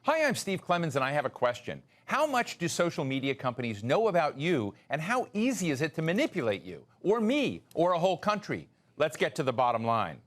Hi, I'm Steve Clemons, and I have a question. How much do social media companies know about you, and how easy is it to manipulate you, or me, or a whole country? Let's get to the bottom line.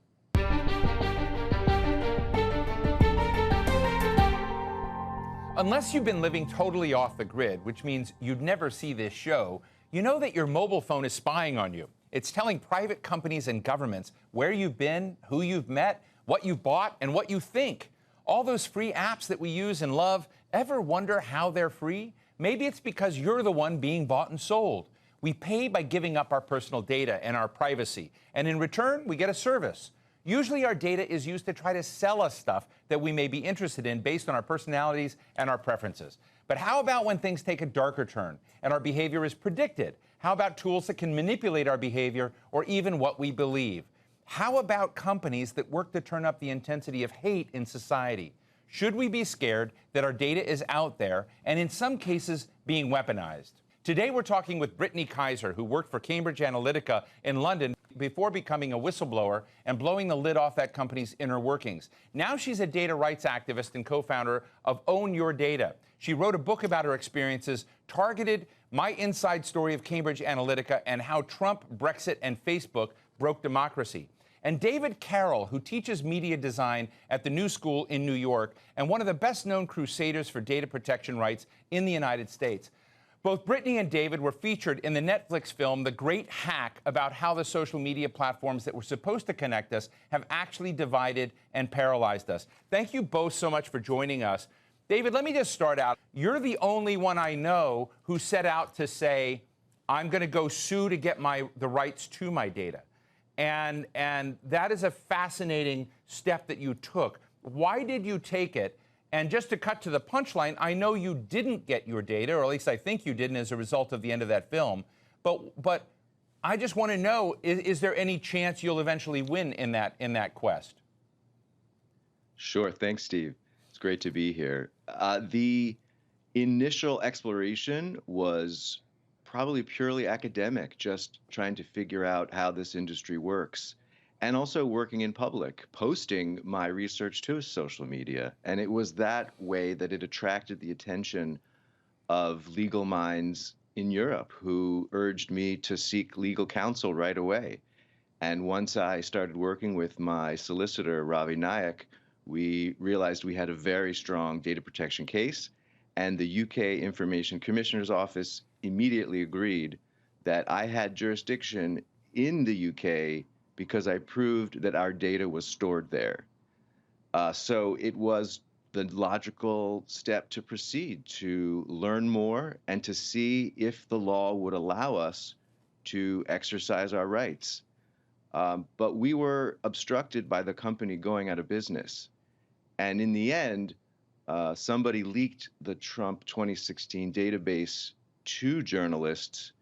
Unless you've been living totally off the grid, which means you'd never see this show, you know that your mobile phone is spying on you. It's telling private companies and governments where you've been, who you've met, what you've bought, and what you think. All those free apps that we use and love, ever wonder how they're free? Maybe it's because you're the one being bought and sold. We pay by giving up our personal data and our privacy, and in return, we get a service. Usually our data is used to try to sell us stuff that we may be interested in based on our personalities and our preferences. But how about when things take a darker turn and our behavior is predicted? How about tools that can manipulate our behavior or even what we believe? How about companies that work to turn up the intensity of hate in society? Should we be scared that our data is out there and in some cases being weaponized? Today we're talking with Brittany Kaiser, who worked for Cambridge Analytica in London before becoming a whistleblower and blowing the lid off that company's inner workings. Now she's a data rights activist and co-founder of Own Your Data. She wrote a book about her experiences, Targeted: My Inside Story of Cambridge Analytica and How Trump, Brexit, and Facebook Broke Democracy. And David Carroll, who teaches media design at the New School in New York and one of the best-known crusaders for data protection rights in the United States. Both Brittany and David were featured in the Netflix film The Great Hack, about how the social media platforms that were supposed to connect us have actually divided and paralyzed us. Thank you both so much for joining us. David, let me just start out. You're the only one I know who set out to say, I'm going to go sue to get the rights to my data. And that is a fascinating step that you took. Why did you take it? And just to cut to the punchline, I know you didn't get your data, or at least I think you didn't as a result of the end of that film. But I just want to know, is there any chance you'll eventually win in that quest? Sure. Thanks, Steve. It's great to be here. The initial exploration was probably purely academic, just trying to figure out how this industry works, and also working in public, posting my research to social media. And it was that way that it attracted the attention of legal minds in Europe who urged me to seek legal counsel right away. And once I started working with my solicitor, Ravi Nayak, we realized we had a very strong data protection case, and the UK Information Commissioner's Office immediately agreed that I had jurisdiction in the UK because I proved that our data was stored there. So it was the logical step to proceed, to learn more and to see if the law would allow us to exercise our rights. But we were obstructed by the company going out of business. And in the end, somebody leaked the Trump 2016 database to journalists,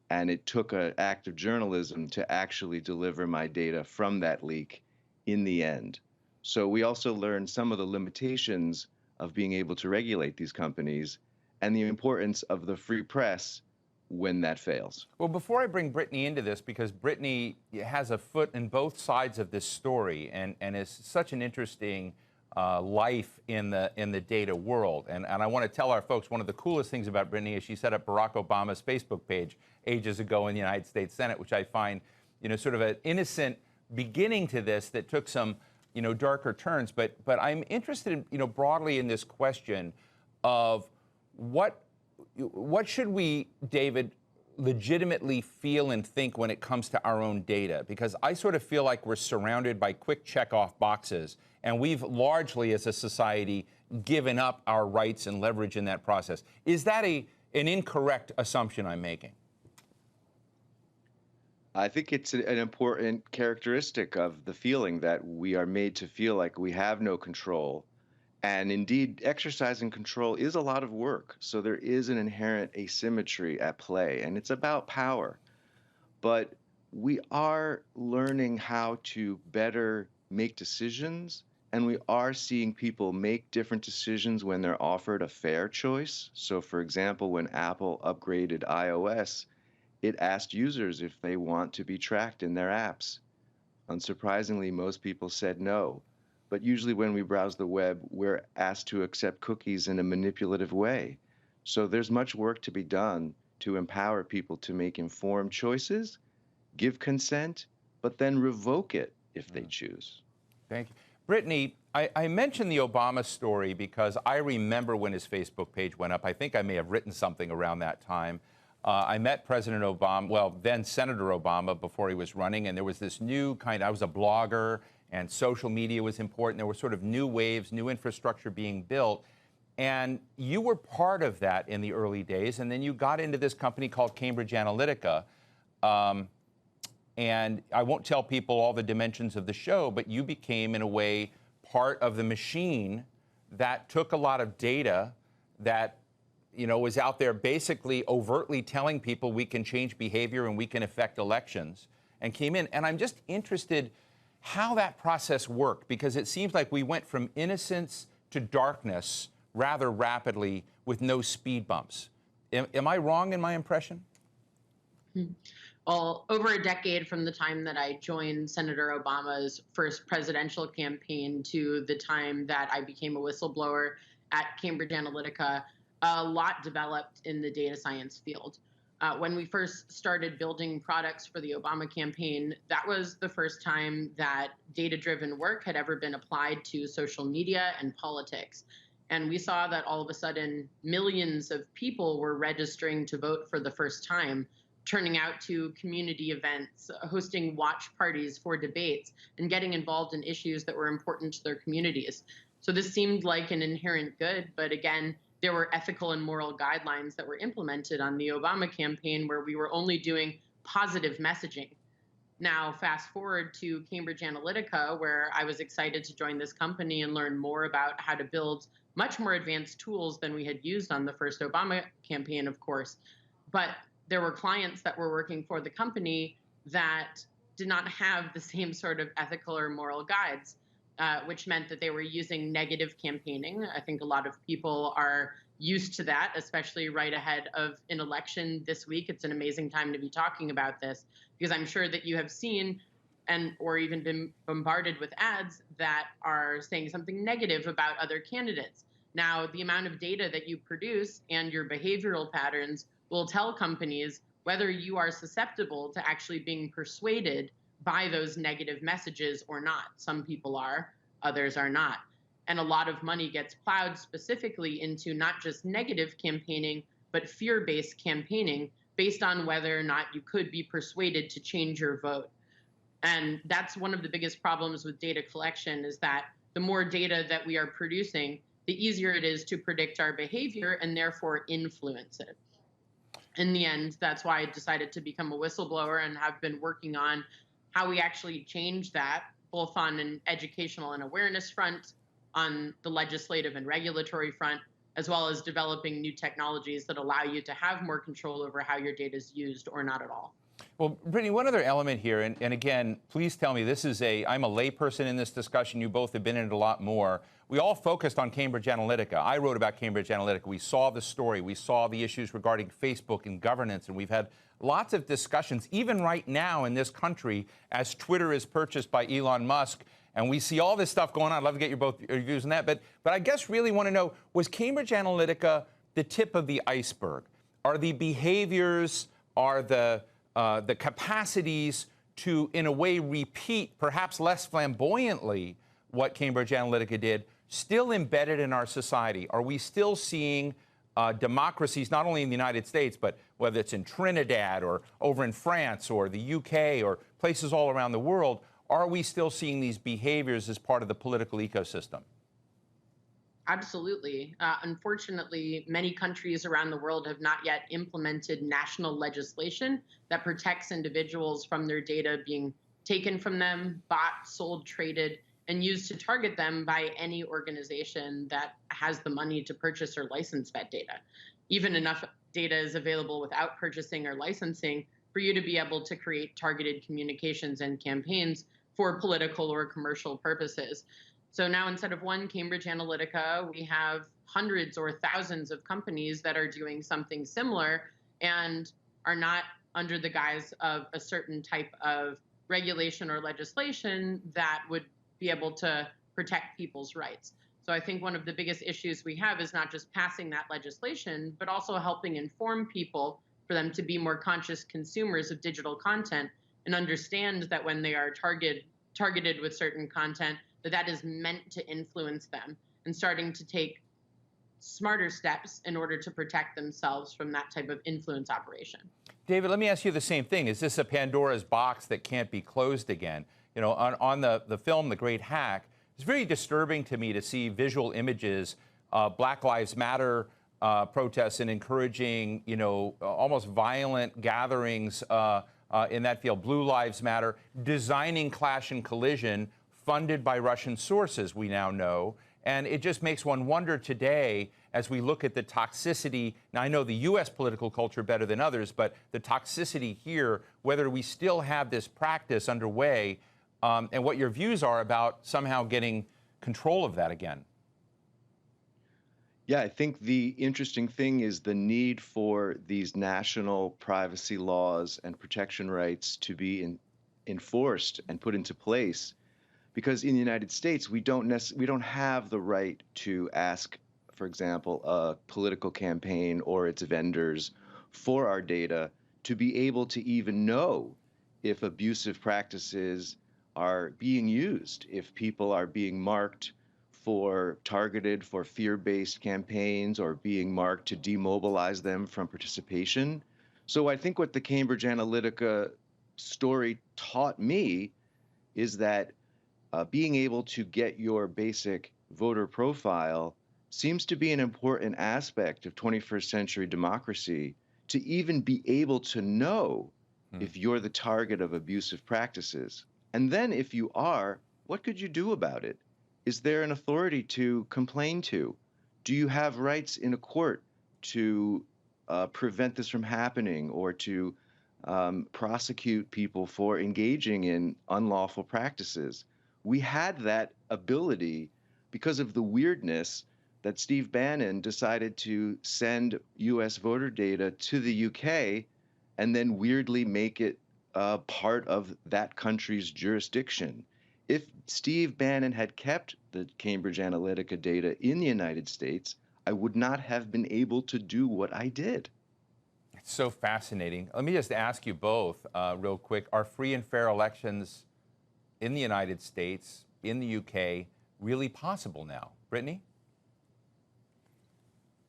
and it took an act of journalism to actually deliver my data from that leak in the end. So we also learned some of the limitations of being able to regulate these companies and the importance of the free press when that fails. Well, before I bring Brittany into this, because Brittany has a foot in both sides of this story and is such an interesting life in the data world. And I want to tell our folks, one of the coolest things about Brittany is she set up Barack Obama's Facebook page ages ago in the United States Senate, which I find, sort of an innocent beginning to this that took some, darker turns. But I'm interested in, broadly in this question of what should we, David, legitimately feel and think when it comes to our own data? Because I sort of feel like we're surrounded by quick check-off boxes, and we've largely, as a society, given up our rights and leverage in that process. Is that an incorrect assumption I'm making? I think it's an important characteristic of the feeling that we are made to feel like we have no control. And indeed, exercising control is a lot of work. So there is an inherent asymmetry at play, and it's about power. But we are learning how to better make decisions, and we are seeing people make different decisions when they're offered a fair choice. So for example, when Apple upgraded iOS, it asked users if they want to be tracked in their apps. Unsurprisingly, most people said no. but usually when we browse the web, we're asked to accept cookies in a manipulative way. So there's much work to be done to empower people to make informed choices, give consent, but then revoke it if they choose. Thank you. Brittany, I mentioned the Obama story because I remember when his Facebook page went up. I think I may have written something around that time. I met President Obama, well, then Senator Obama, before he was running, and there was this new I was a blogger, and social media was important. There were sort of new waves, new infrastructure being built. And you were part of that in the early days, and then you got into this company called Cambridge Analytica. And I won't tell people all the dimensions of the show, but you became, in a way, part of the machine that took a lot of data that, was out there basically overtly telling people we can change behavior and we can affect elections, and came in. And I'm just interested how that process worked, because it seems like we went from innocence to darkness rather rapidly with no speed bumps. Am I wrong in my impression? Well, over a decade from the time that I joined Senator Obama's first presidential campaign to the time that I became a whistleblower at Cambridge Analytica, a lot developed in the data science field. When we first started building products for the Obama campaign, that was the first time that data-driven work had ever been applied to social media and politics. And we saw that all of a sudden, millions of people were registering to vote for the first time, turning out to community events, hosting watch parties for debates, and getting involved in issues that were important to their communities. So this seemed like an inherent good, but again, there were ethical and moral guidelines that were implemented on the Obama campaign where we were only doing positive messaging. Now, fast forward to Cambridge Analytica, where I was excited to join this company and learn more about how to build much more advanced tools than we had used on the first Obama campaign, of course. But there were clients that were working for the company that did not have the same sort of ethical or moral guides, which meant that they were using negative campaigning. I think a lot of people are used to that, especially right ahead of an election this week. It's an amazing time to be talking about this, because I'm sure that you have seen or even been bombarded with ads that are saying something negative about other candidates. Now, the amount of data that you produce and your behavioral patterns will tell companies whether you are susceptible to actually being persuaded by those negative messages or not. Some people are, others are not. And a lot of money gets plowed specifically into not just negative campaigning, but fear-based campaigning based on whether or not you could be persuaded to change your vote. And that's one of the biggest problems with data collection, is that the more data that we are producing, the easier it is to predict our behavior and therefore influence it. In the end, that's why I decided to become a whistleblower and have been working on how we actually change that, both on an educational and awareness front, on the legislative and regulatory front, as well as developing new technologies that allow you to have more control over how your data is used or not at all. Well, Brittany, one other element here, and again, please tell me, I'm a layperson in this discussion. You both have been in it a lot more. We all focused on Cambridge Analytica. I wrote about Cambridge Analytica. We saw the story. We saw the issues regarding Facebook and governance, and we've had lots of discussions, even right now in this country, as Twitter is purchased by Elon Musk, and we see all this stuff going on. I'd love to get your views on that. But I guess really want to know, was Cambridge Analytica the tip of the iceberg? Are the behaviors, are the capacities to, in a way, repeat, perhaps less flamboyantly, what Cambridge Analytica did, still embedded in our society? Are we still seeing democracies, not only in the United States, but whether it's in Trinidad or over in France or the UK or places all around the world, are we still seeing these behaviors as part of the political ecosystem? Absolutely. Unfortunately, many countries around the world have not yet implemented national legislation that protects individuals from their data being taken from them, bought, sold, traded, and used to target them by any organization that has the money to purchase or license that data. Even enough data is available without purchasing or licensing for you to be able to create targeted communications and campaigns for political or commercial purposes. So now, instead of one Cambridge Analytica, we have hundreds or thousands of companies that are doing something similar and are not under the guise of a certain type of regulation or legislation that would be able to protect people's rights. So I think one of the biggest issues we have is not just passing that legislation, but also helping inform people for them to be more conscious consumers of digital content and understand that when they are targeted with certain content, that is meant to influence them, and starting to take smarter steps in order to protect themselves from that type of influence operation. David, let me ask you the same thing. Is this a Pandora's box that can't be closed again? You know, on the film, The Great Hack, it's very disturbing to me to see visual images, Black Lives Matter protests and encouraging, you know, almost violent gatherings in that field, Blue Lives Matter, designing clash and collision funded by Russian sources, we now know. And it just makes one wonder today, as we look at the toxicity. Now, I know the U.S. political culture better than others, but the toxicity here, whether we still have this practice underway, and what your views are about somehow getting control of that again. Yeah, I think the interesting thing is the need for these national privacy laws and protection rights to be enforced and put into place. Because in the United States, we don't have the right to ask, for example, a political campaign or its vendors for our data to be able to even know if abusive practices are being used, if people are being marked targeted for fear-based campaigns or being marked to demobilize them from participation. So I think what the Cambridge Analytica story taught me is that being able to get your basic voter profile seems to be an important aspect of 21st century democracy, to even be able to know if you're the target of abusive practices. And then if you are, what could you do about it? Is there an authority to complain to? Do you have rights in a court to prevent this from happening, or to prosecute people for engaging in unlawful practices? We had that ability because of the weirdness that Steve Bannon decided to send U.S. voter data to the UK and then weirdly make it part of that country's jurisdiction. If Steve Bannon had kept the Cambridge Analytica data in the United States, I would not have been able to do what I did. It's so fascinating. Let me just ask you both real quick. Are free and fair elections in the United States, in the UK, really possible now? Brittany?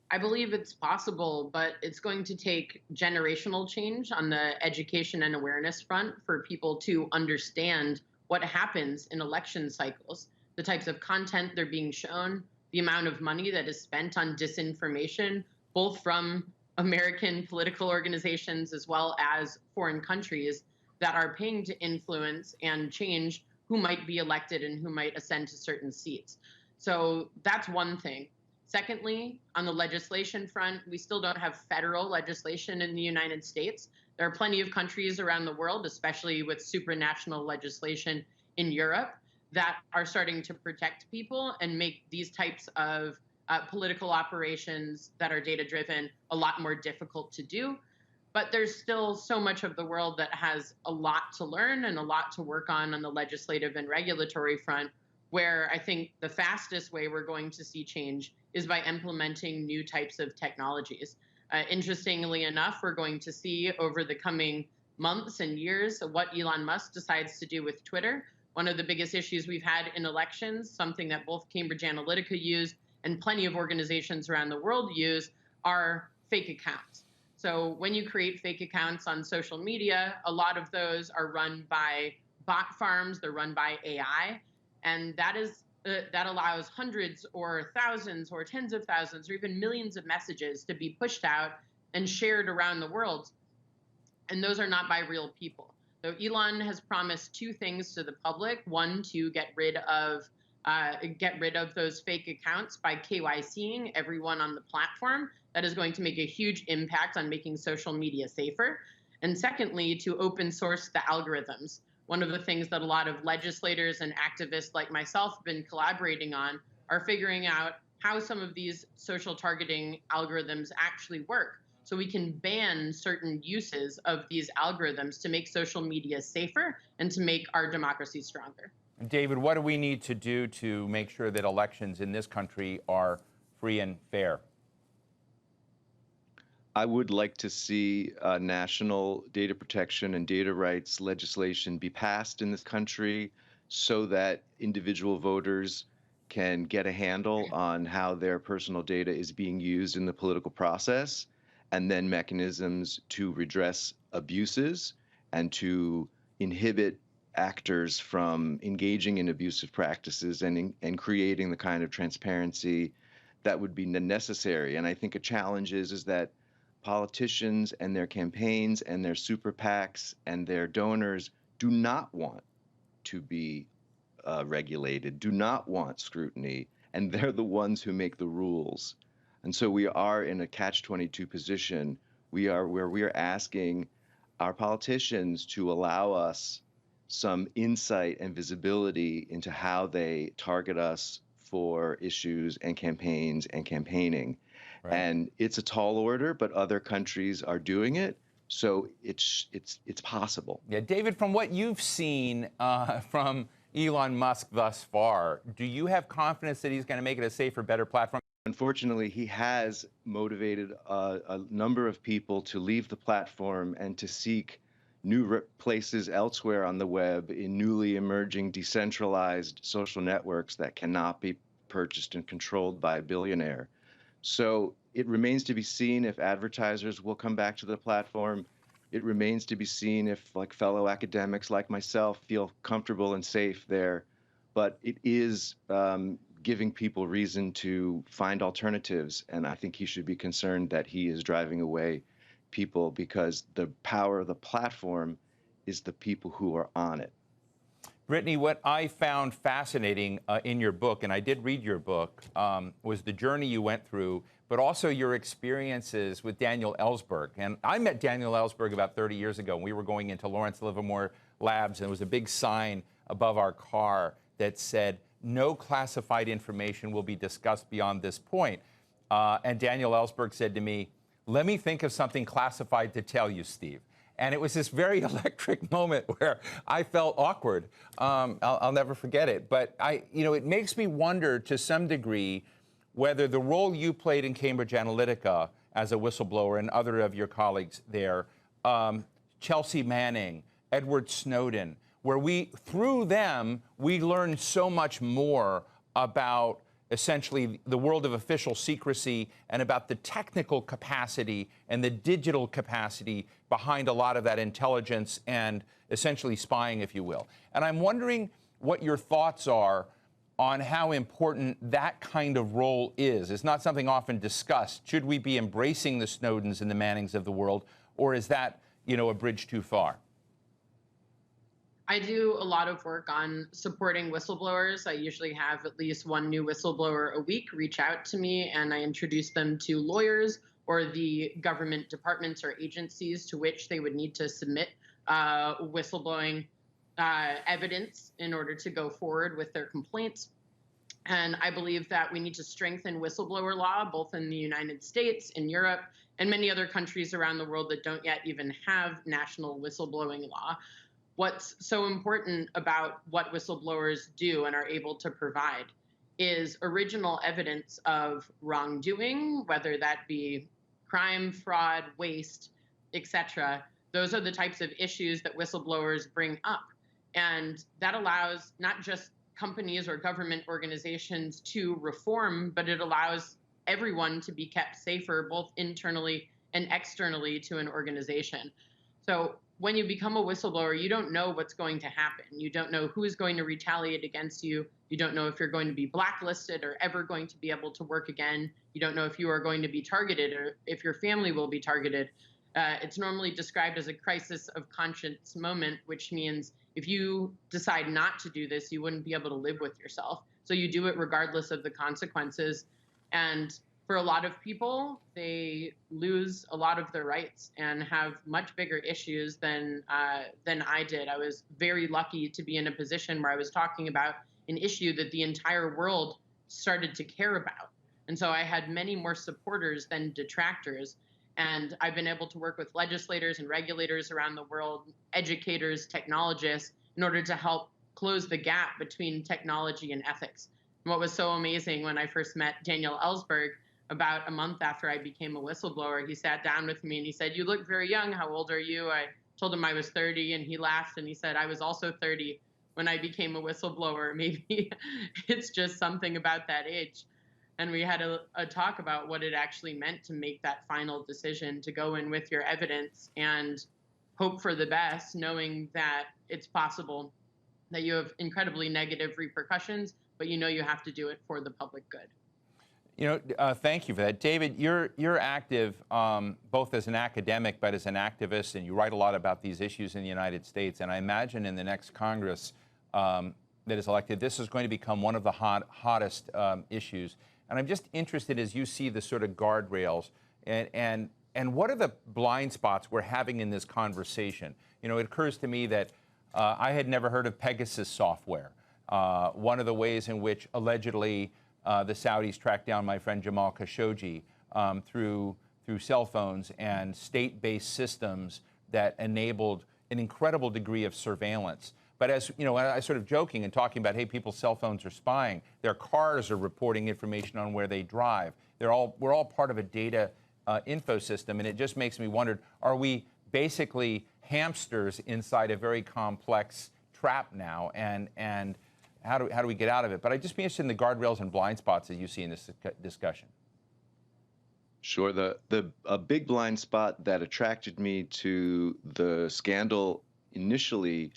I believe it's possible, but it's going to take generational change on the education and awareness front for people to understand what happens in election cycles, the types of content they're being shown, the amount of money that is spent on disinformation, both from American political organizations as well as foreign countries that are paying to influence and change who might be elected and who might ascend to certain seats. So that's one thing. Secondly, on the legislation front, we still don't have federal legislation in the United States. There are plenty of countries around the world, especially with supranational legislation in Europe, that are starting to protect people and make these types of political operations that are data-driven a lot more difficult to do. But there's still so much of the world that has a lot to learn and a lot to work on the legislative and regulatory front, where I think the fastest way we're going to see change is by implementing new types of technologies. Interestingly enough, we're going to see over the coming months and years what Elon Musk decides to do with Twitter. One of the biggest issues we've had in elections, something that both Cambridge Analytica used and plenty of organizations around the world use, are fake accounts. So when you create fake accounts on social media, a lot of those are run by bot farms, they're run by AI, and that allows hundreds or thousands or tens of thousands or even millions of messages to be pushed out and shared around the world. And those are not by real people. So Elon has promised two things to the public. One, to get rid of those fake accounts by KYCing everyone on the platform. That is going to make a huge impact on making social media safer. And secondly, to open source the algorithms. One of the things that a lot of legislators and activists like myself have been collaborating on are figuring out how some of these social targeting algorithms actually work, so we can ban certain uses of these algorithms to make social media safer and to make our democracy stronger. David, what do we need to do to make sure that elections in this country are free and fair? I would like to see national data protection and data rights legislation be passed in this country so that individual voters can get a handle on how their personal data is being used in the political process, and then mechanisms to redress abuses and to inhibit actors from engaging in abusive practices and creating the kind of transparency that would be necessary. And I think a challenge is that politicians and their campaigns and their super PACs and their donors do not want to be regulated, do not want scrutiny, and they're the ones who make the rules. And so we are in a catch-22 position. We are asking our politicians to allow us some insight and visibility into how they target us for issues and campaigns and campaigning. Right. And it's a tall order, but other countries are doing it, so it's possible. Yeah, David, from what you've seen from Elon Musk thus far, do you have confidence that he's going to make it a safer, better platform? Unfortunately, he has motivated a number of people to leave the platform and to seek new places elsewhere on the web in newly emerging decentralized social networks that cannot be purchased and controlled by a billionaire. So it remains to be seen if advertisers will come back to the platform. It remains to be seen if fellow academics like myself feel comfortable and safe there. But it is giving people reason to find alternatives. And I think he should be concerned that he is driving away people, because the power of the platform is the people who are on it. Brittany, what I found fascinating in your book, and I did read your book, was the journey you went through, but also your experiences with Daniel Ellsberg. And I met Daniel Ellsberg about 30 years ago, and we were going into Lawrence Livermore Labs, and there was a big sign above our car that said, "No classified information will be discussed beyond this point." And Daniel Ellsberg said to me, "Let me think of something classified to tell you, Steve." And it was this very electric moment where I felt awkward. I'll never forget it. But it makes me wonder to some degree whether the role you played in Cambridge Analytica as a whistleblower and other of your colleagues there, Chelsea Manning, Edward Snowden, where through them, we learned so much more about essentially the world of official secrecy and about the technical capacity and the digital capacity behind a lot of that intelligence and essentially spying, if you will. And I'm wondering what your thoughts are on how important that kind of role is. It's not something often discussed. Should we be embracing the Snowdens and the Mannings of the world, or is that, a bridge too far? I do a lot of work on supporting whistleblowers. I usually have at least one new whistleblower a week reach out to me, and I introduce them to lawyers or the government departments or agencies to which they would need to submit whistleblowing evidence in order to go forward with their complaints. And I believe that we need to strengthen whistleblower law, both in the United States, in Europe, and many other countries around the world that don't yet even have national whistleblowing law. What's so important about what whistleblowers do and are able to provide is original evidence of wrongdoing, whether that be crime, fraud, waste, etc. Those are the types of issues that whistleblowers bring up. And that allows not just companies or government organizations to reform, but it allows everyone to be kept safer, both internally and externally to an organization. So when you become a whistleblower, you don't know what's going to happen. You don't know who is going to retaliate against you. You don't know if you're going to be blacklisted or ever going to be able to work again. You don't know if you are going to be targeted or if your family will be targeted. It's normally described as a crisis of conscience moment, which means if you decide not to do this, you wouldn't be able to live with yourself. So you do it regardless of the consequences. And for a lot of people, they lose a lot of their rights and have much bigger issues than I did. I was very lucky to be in a position where I was talking about an issue that the entire world started to care about. And so I had many more supporters than detractors. And I've been able to work with legislators and regulators around the world, educators, technologists, in order to help close the gap between technology and ethics. And what was so amazing when I first met Daniel Ellsberg, about a month after I became a whistleblower, he sat down with me and he said, "You look very young. How old are you?" I told him I was 30, and he laughed and he said, "I was also 30 when I became a whistleblower. Maybe it's just something about that age." And we had a talk about what it actually meant to make that final decision, to go in with your evidence and hope for the best, knowing that it's possible that you have incredibly negative repercussions, but you know you have to do it for the public good. Thank you for that. David, you're active both as an academic but as an activist, and you write a lot about these issues in the United States. And I imagine in the next Congress that is elected, this is going to become one of the hottest issues. And I'm just interested, as you see the sort of guardrails, and what are the blind spots we're having in this conversation? It occurs to me that I had never heard of Pegasus software. One of the ways in which allegedly the Saudis tracked down my friend Jamal Khashoggi through cell phones and state-based systems that enabled an incredible degree of surveillance. But as I sort of joking and talking about, hey, people's cell phones are spying. Their cars are reporting information on where they drive. We're all part of a data info system, and it just makes me wonder: are we basically hamsters inside a very complex trap now? And how do we get out of it? But I'd just be interested in the guardrails and blind spots that you see in this discussion. Sure. A big blind spot that attracted me to the scandal initially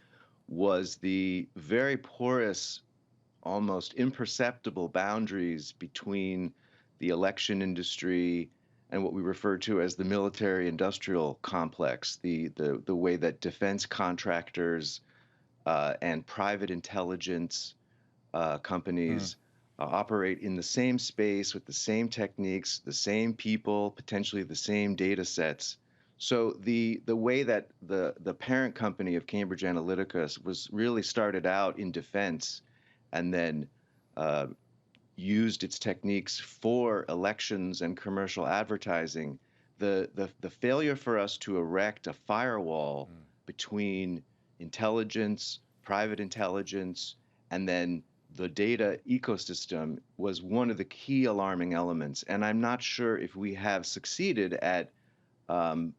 was the very porous, almost imperceptible boundaries between the election industry and what we refer to as the military-industrial complex, the way that defense contractors and private intelligence companies operate in the same space with the same techniques, the same people, potentially the same data sets. So the way that the parent company of Cambridge Analytica was really started out in defense and then used its techniques for elections and commercial advertising, the failure for us to erect a firewall between intelligence, private intelligence, and then the data ecosystem was one of the key alarming elements. And I'm not sure if we have succeeded at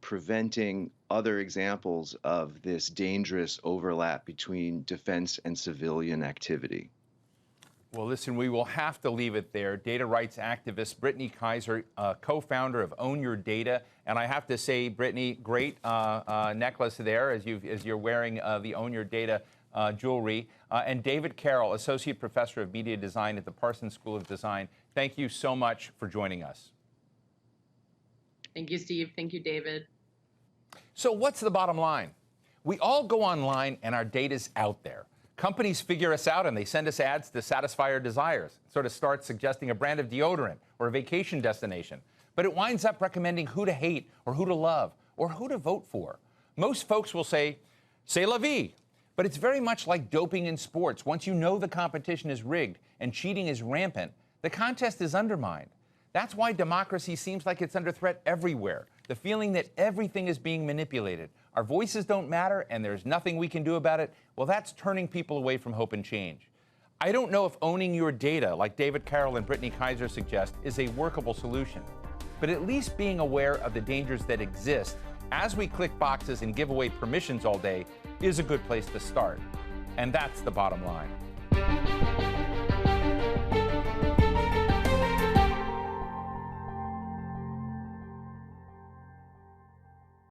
preventing other examples of this dangerous overlap between defense and civilian activity. Well, listen, we will have to leave it there. Data rights activist Brittany Kaiser, co-founder of Own Your Data. And I have to say, Brittany, great necklace there as you're wearing the Own Your Data jewelry. And David Carroll, associate professor of media design at the Parsons School of Design. Thank you so much for joining us. Thank you, Steve. Thank you, David. So what's the bottom line? We all go online and our data's out there. Companies figure us out and they send us ads to satisfy our desires. It sort of starts suggesting a brand of deodorant or a vacation destination. But it winds up recommending who to hate or who to love or who to vote for. Most folks will say, c'est la vie. But it's very much like doping in sports. Once you know the competition is rigged and cheating is rampant, the contest is undermined. That's why democracy seems like it's under threat everywhere. The feeling that everything is being manipulated. Our voices don't matter and there's nothing we can do about it. Well, that's turning people away from hope and change. I don't know if owning your data, like David Carroll and Brittany Kaiser suggest, is a workable solution. But at least being aware of the dangers that exist as we click boxes and give away permissions all day is a good place to start. And that's the bottom line.